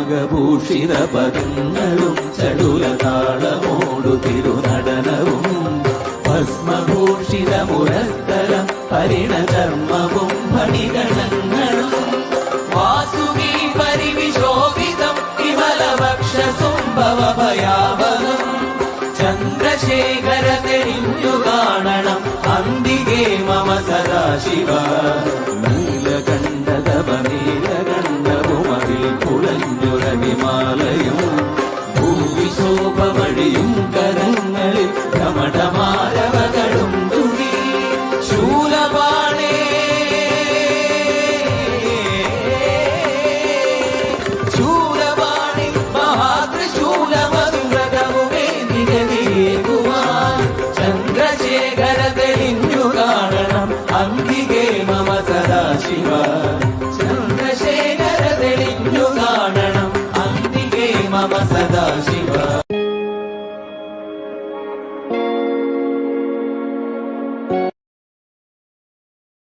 നാഗഭൂഷിത പദങ്ങളും ചടുലതാളമോടു തിരുനടനവും ഭസ്മഭൂഷിത മുരസ്ഥലം പരിണധർമ്മവും ഫണിഗണങ്ങളും വാസുകി പരിവിശോഭിതം വിമലവക്ഷസുംഭവഭയാവഹം ചന്ദ്രശേഖര തെളിഞ്ഞു കാണണം അന്തികേ മമ സദാശിവ നീലകണ്ഠതപനീലകണ്ഠവുമതിൽ കുളഞ്ഞുരവിമാലയും ഭൂവിശോഭ വഴിയും കരങ്ങളിൽ ഘമടമാരവകളും തുകി ശൂലപാണേ ശൂലപാണി മഹാത്രിശൂലമധുരകവുമേ നിരതിയേകുവാൻ ചന്ദ്രശേഖര തെളിഞ്ഞു കാണണം അന്തികേ മമ സദാശിവ ചന്ദ്രശേഖര തെളിഞ്ഞു കാണണം അന്തികേ മമ സദാശിവ